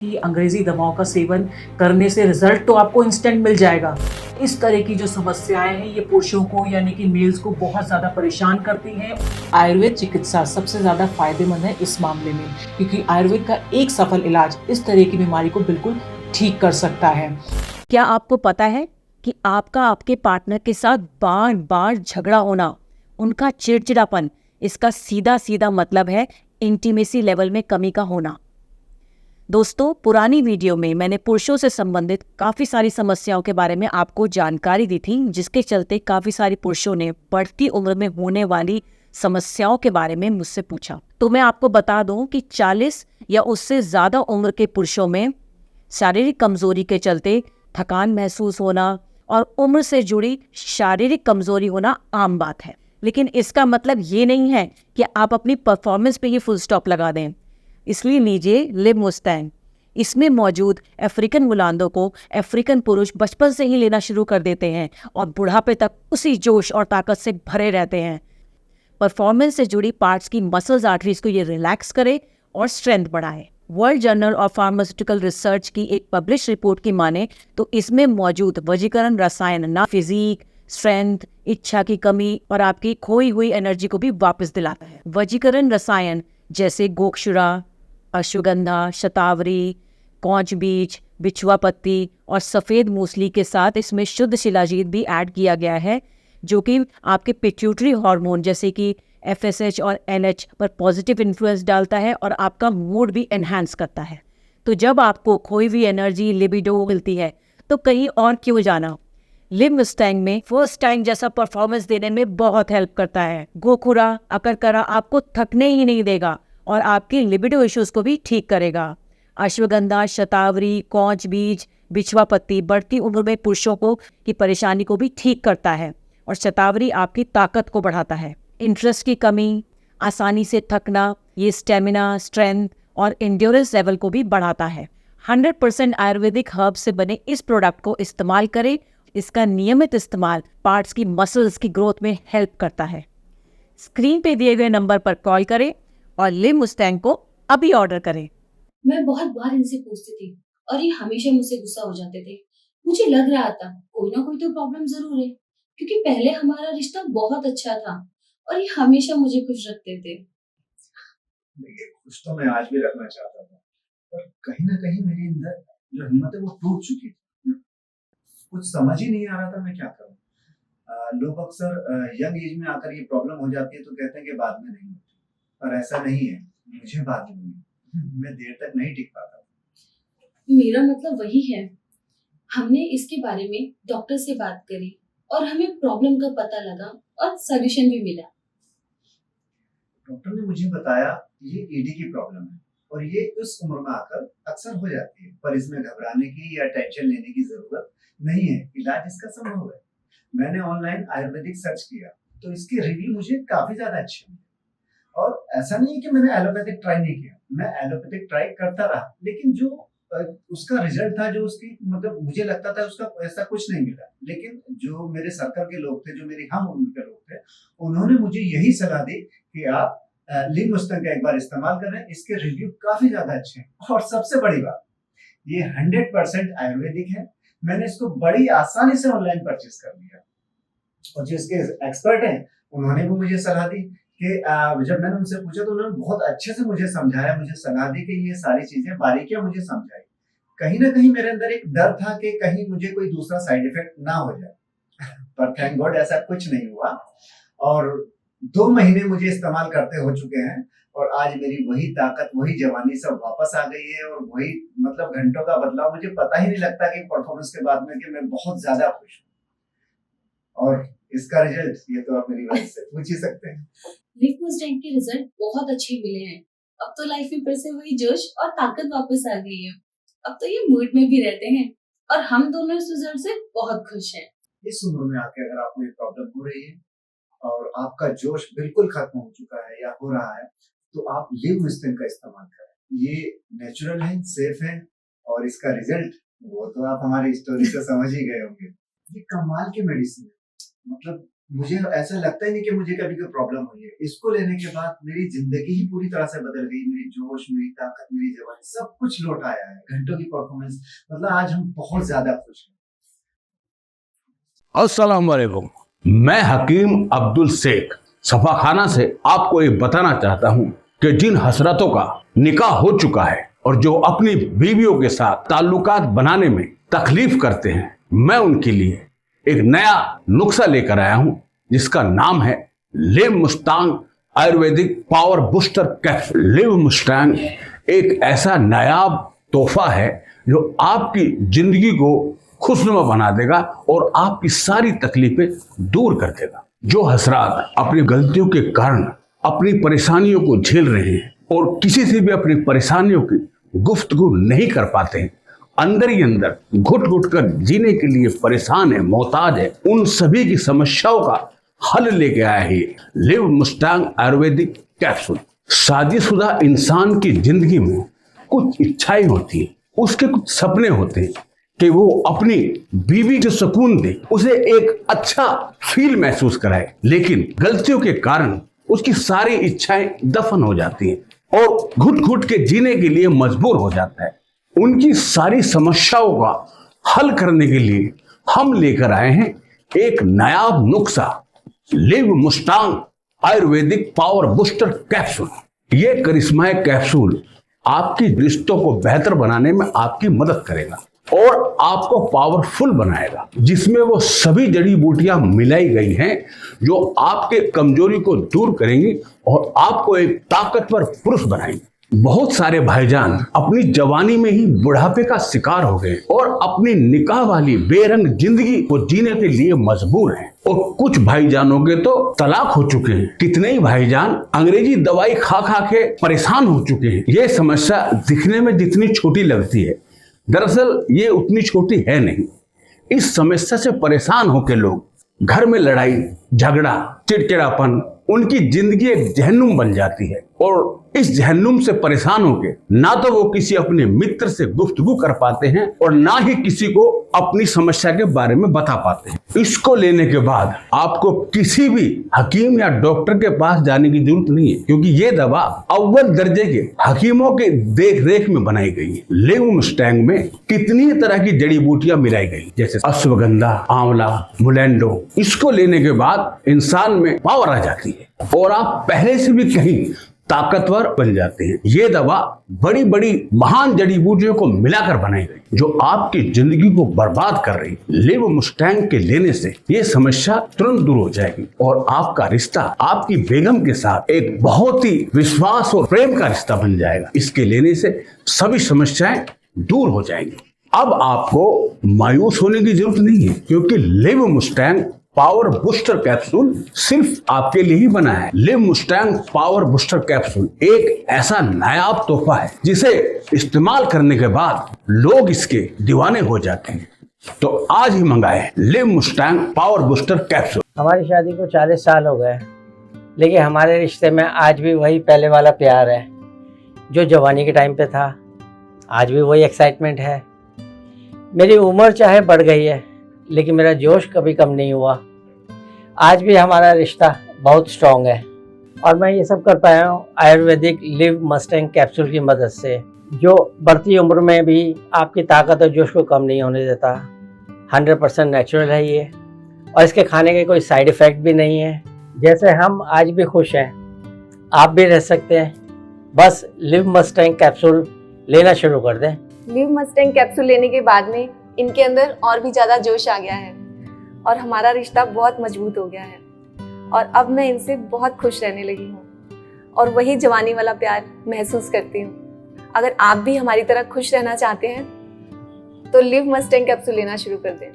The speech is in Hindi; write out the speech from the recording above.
कि अंग्रेजी दवाओं का सेवन करने से रिजल्ट तो आपको इंस्टेंट मिल जाएगा। इस तरह की जो समस्याएं हैं ये पुरुषों को यानी कि मेल्स को बहुत ज़्यादा परेशान करती हैं। आयुर्वेद चिकित्सा सबसे ज़्यादा फायदेमंद है इस मामले में, क्योंकि आयुर्वेद का एक सफल इलाज इस तरह की बीमारी को बिल्कुल ठीक कर सकता है। क्या आपको पता है कि आपका आपके पार्टनर के साथ बार बार झगड़ा होना, उनका चिड़चिड़ापन, इसका सीधा सीधा मतलब है इंटीमेसी लेवल में कमी का होना। दोस्तों, पुरानी वीडियो में मैंने पुरुषों से संबंधित काफ़ी सारी समस्याओं के बारे में आपको जानकारी दी थी, जिसके चलते काफ़ी सारे पुरुषों ने बढ़ती उम्र में होने वाली समस्याओं के बारे में मुझसे पूछा। तो मैं आपको बता दूं कि 40 या उससे ज़्यादा उम्र के पुरुषों में शारीरिक कमजोरी के चलते थकान महसूस होना और उम्र से जुड़ी शारीरिक कमजोरी होना आम बात है। लेकिन इसका मतलब ये नहीं है कि आप अपनी परफॉर्मेंस पे ही फुल स्टॉप लगा दें। इसलिए लीजिए लिव मुस्टैंग। इसमें मौजूद अफ्रीकन मुलांदों को अफ्रीकन पुरुष बचपन से ही लेना शुरू कर देते हैं और बुढ़ापे तक उसी जोश और ताकत से भरे रहते हैं। परफॉर्मेंस से जुड़ी पार्ट्स की मसल्स आर्टरीज को ये रिलैक्स करे और स्ट्रेंथ बढ़ाए। World journal of pharmaceutical research की एक पब्लिश रिपोर्ट की माने तो इसमें मौजूद वजीकरण रसायन ना फिजिक, स्ट्रेंथ, इच्छा की कमी और आपकी खोई हुई एनर्जी को भी वापस दिलाता है। वजीकरण रसायन जैसे गोक्षुरा, अश्वगंधा, शतावरी, कौच बीज, बिछुआ पत्ती और सफ़ेद मूसली के साथ इसमें शुद्ध शिलाजीत भी ऐड किया गया है, जो कि आपके पिट्यूटरी हार्मोन जैसे कि FSH और NH पर पॉजिटिव इन्फ्लुएंस डालता है और आपका मूड भी एनहांस करता है। तो जब आपको खोई हुई एनर्जी, लिबिडो मिलती है तो कहीं और क्यों जाना। लिव मुस्टैंग में फर्स्ट टाइम जैसा परफॉर्मेंस देने में बहुत हेल्प करता है। गोखुरा अकरकरा आपको थकने ही नहीं देगा और आपकी लिबिडो इश्यूज को भी ठीक करेगा। अश्वगंधा, शतावरी, कौच बीज, बिछवा पत्ती बढ़ती उम्र में पुरुषों को की परेशानी को भी ठीक करता है और शतावरी आपकी ताकत को बढ़ाता है। इंटरेस्ट की कमी, आसानी से थकना, ये स्टेमिना, स्ट्रेंथ और इंड्योरेंस लेवल को भी बढ़ाता है। 100% आयुर्वेदिक हर्ब से बने इस प्रोडक्ट को इस्तेमाल करें। इसका नियमित इस्तेमाल पार्ट्स की मसल्स की ग्रोथ में हेल्प करता है। स्क्रीन पे दिए गए नंबर पर कॉल करें और लिव मुस्टैंग को अभी ऑर्डर करें। मैं बहुत बार इनसे पूछती थी और ये हमेशा मुझसे गुस्सा हो जाते थे। मुझे लग रहा था कोई ना कोई तो प्रॉब्लम जरूर है, क्योंकि पहले हमारा रिश्ता बहुत अच्छा था और ये हमेशा मुझे खुश रखते थे। देखिए, खुश तो मैं आज भी रखना चाहता था, पर कहीं न कहीं मेरे अंदर जो हिम्मत है वो टूट चुकी थी। कुछ समझ ही नहीं आ रहा था मैं क्या करूँ? लोग अक्सर यंग एज में आकर ये प्रॉब्लम हो जाती है तो कहते हैं कि बाद में नहीं होती, पर ऐसा नहीं है। मुझे बाद में हुई। मैं देर तक नहीं टिक पाता। मेरा मतलब वही है। हमने इसके बारे में डॉक्टर से बात करी और हमें प्रॉब्लम का पता लगा और सॉल्यूशन भी मिला। डॉक्टर ने मुझे बताया ये ईडी की प्रॉब्लम है और ये उस उम्र में आकर अक्सर हो जाती है, पर इसमें घबराने की या टेंशन लेने की जरूरत नहीं है। इलाज इसका संभव है। मैंने ऑनलाइन आयुर्वेदिक सर्च किया तो इसके रिव्यू मुझे काफी ज्यादा अच्छे मिले। और ऐसा नहीं है कि मैंने एलोपैथिक ट्राई नहीं किया, मैं एलोपैथिक ट्राई करता रहा, लेकिन जो उसका रिजल्ट था, जो उसकी मतलब मुझे लगता था उसका ऐसा कुछ नहीं मिला। लेकिन जो मेरे सर्कल के लोग थे, जो मेरी हम उम्र के लोग थे, उन्होंने मुझे यही सलाह दी कि आप लिंग मुस्तंग का एक बार इस्तेमाल करें, इसके रिव्यू काफी ज्यादा अच्छे हैं। और सबसे बड़ी बात, ये 100% आयुर्वेदिक है। मैंने इसको बड़ी आसानी से ऑनलाइन परचेज कर लिया और जो इसके एक्सपर्ट हैं उन्होंने भी मुझे सलाह दी कि जब मैंने उनसे पूछा तो उन्होंने बहुत अच्छे से मुझे समझाया, मुझे सलाह दी कि ये सारी चीजें बारीकियां मुझे समझाई। कहीं ना कहीं मेरे अंदर एक डर था कि कहीं मुझे कोई दूसरा साइड इफेक्ट ना हो जाए, पर थैंक गॉड ऐसा कुछ नहीं हुआ। और 2 महीने मुझे इस्तेमाल करते हो चुके हैं और आज मेरी वही ताकत, वही जवानी सब वापस आ गई है और वही मतलब घंटों का बदलाव। मुझे पता ही नहीं लगता कि परफॉर्मेंस के बाद में कि मैं बहुत ज्यादा खुश हूँ। और इसका रिजल्ट ये तो आप मेरी बात से पूछ ही सकते हैं। लिव मुस्टैंग के रिजल्ट बहुत अच्छे मिले हैं। अब तो लाइफ में फिर से वही जोश और ताकत वापस आ गई है। अब तो ये मूड में भी रहते हैं और हम दोनों इस रिजल्ट से बहुत खुश हैं। इस उम्र में आके अगर आपको ये प्रॉब्लम हो रही है और आपका जोश बिल्कुल खत्म हो चुका है या हो रहा है, तो आप लिव विस्टन का इस्तेमाल करें। ये नेचुरल है, सेफ है और इसका रिजल्ट वो तो आप हमारी स्टोरी से समझ ही गए होंगे। ये कमाल की मेडिसिन है। मतलब मुझे ऐसा लगता ही नहीं कि मुझे कभी कोई प्रॉब्लम हुई है। इसको लेने के बाद मेरी जिंदगी ही पूरी तरह से बदल गई। मेरी जोश, मेरी ताकत, मेरी जवानी सब कुछ लौट आया है। घंटों की परफॉर्मेंस, मतलब आज हम बहुत ज्यादा खुश हैं। अस्सलाम वालेकुम, मैं हकीम अब्दुल शेख सफाखाना से आपको ये बताना चाहता हूँ कि जिन हसरतों का निकाह हो चुका है और जो अपनी बीवियों के साथ ताल्लुकात बनाने में तकलीफ करते हैं, मैं उनके लिए एक नया नुस्खा लेकर आया हूँ जिसका नाम है live Mustang Ayurvedic power booster capsule. Live Mustang एक ऐसा नायाब तोहफा है जो आपकी जिंदगी को खुशनुमा बना देगा और आपकी सारी तकलीफें दूर कर देगा। जो हजरात अपनी गलतियों के कारण अपनी परेशानियों को झेल रहे हैं और किसी से भी अपनी परेशानियों की गुफ्तगू नहीं कर पाते हैं, अंदर ही अंदर घुट घुट कर जीने के लिए परेशान है, मोहताज है, उन सभी की समस्याओं का हल लेके आया है लिव मुस्तांग आयुर्वेदिक कैप्सूल। शादीशुदा इंसान की जिंदगी में कुछ इच्छाएं होती है, उसके कुछ सपने होते हैं कि वो अपनी बीवी को सुकून दे, उसे एक अच्छा फील महसूस कराए, लेकिन गलतियों के कारण उसकी सारी इच्छाएं दफन हो जाती हैं और घुट घुट के जीने के लिए मजबूर हो जाता है। उनकी सारी समस्याओं का हल करने के लिए हम लेकर आए हैं एक नायाब नुस्खा, live Mustang Ayurvedic power booster capsule. ये करिश्माई कैप्सूल आपकी रिश्तों को बेहतर बनाने में आपकी मदद करेगा और आपको पावरफुल बनाएगा, जिसमें वो सभी जड़ी बूटियां मिलाई गई हैं जो आपके कमजोरी को दूर करेंगी और आपको एक ताकतवर पुरुष बनाएंगी। बहुत सारे भाईजान अपनी जवानी में ही बुढ़ापे का शिकार हो गए और अपनी निकाह वाली बेरंग जिंदगी को जीने के लिए मजबूर हैं और कुछ भाईजानों के तो तलाक हो चुके हैं। कितने ही भाईजान अंग्रेजी दवाई खा खा के परेशान हो चुके हैं। ये समस्या दिखने में जितनी छोटी लगती है, दरअसल ये उतनी छोटी है नहीं। इस समस्या से परेशान होकर लोग घर में लड़ाई झगड़ा, चिड़चिड़ापन, उनकी जिंदगी एक जहन्नुम बन जाती है और इस जहन्नुम से परेशान होकर ना तो वो किसी अपने मित्र से गुफ्तगू कर पाते हैं और ना ही किसी को अपनी समस्या के बारे में बता पाते हैं। इसको लेने के बाद आपको किसी भी हकीम या डॉक्टर के पास जाने की जरूरत नहीं है, क्योंकि ये दवा अव्वल दर्जे के हकीमों के देख रेख में बनाई गई है। लिव मुस्टैंग में कितनी तरह की जड़ी बूटियां मिलाई गई, जैसे अश्वगंधा, आंवला, मुलेंडो। इसको लेने के बाद इंसान में पावर आ जाती है और आप पहले से भी कहीं ताकतवर बन जाते हैं। ये दवा बड़ी बड़ी महान जड़ी बूटियों को मिलाकर बनाई गई जो आपकी जिंदगी को बर्बाद कर रही है। लिव मुस्टैंग के लेने से ये समस्या तुरंत दूर हो जाएगी और आपका रिश्ता आपकी बेगम के साथ एक बहुत ही विश्वास और प्रेम का रिश्ता बन जाएगा। इसके लेने से सभी समस्याएं दूर हो जाएंगी। अब आपको मायूस होने की जरूरत नहीं है, क्योंकि live Mustang power booster capsule सिर्फ आपके लिए ही बना है। Live Mustang power booster capsule एक ऐसा नायाब तोहफा है जिसे इस्तेमाल करने के बाद लोग इसके दीवाने हो जाते हैं। तो आज ही मंगाए live Mustang power booster capsule. हमारी शादी को 40 साल हो गए, लेकिन हमारे रिश्ते में आज भी वही पहले वाला प्यार है जो जवानी के टाइम पे था। आज भी वही एक्साइटमेंट है। मेरी उम्र चाहे बढ़ गई है, लेकिन मेरा जोश कभी कम नहीं हुआ। आज भी हमारा रिश्ता बहुत स्ट्रॉन्ग है और मैं ये सब कर पाया हूँ आयुर्वेदिक लिव मुस्टैंग कैप्सूल की मदद से, जो बढ़ती उम्र में भी आपकी ताकत और जोश को कम नहीं होने देता। 100% नेचुरल है ये और इसके खाने के कोई साइड इफ़ेक्ट भी नहीं है। जैसे हम आज भी खुश हैं, आप भी रह सकते हैं। बस लिव मुस्टैंग कैप्सूल लेना शुरू कर दें। लिव मुस्टैंग कैप्सूल लेने के बाद में इनके अंदर और भी ज़्यादा जोश आ गया है और हमारा रिश्ता बहुत मजबूत हो गया है और अब मैं इनसे बहुत खुश रहने लगी हूँ और वही जवानी वाला प्यार महसूस करती हूँ। अगर आप भी हमारी तरह खुश रहना चाहते हैं तो लिव मुस्टैंग कैप्सूल लेना शुरू कर दें।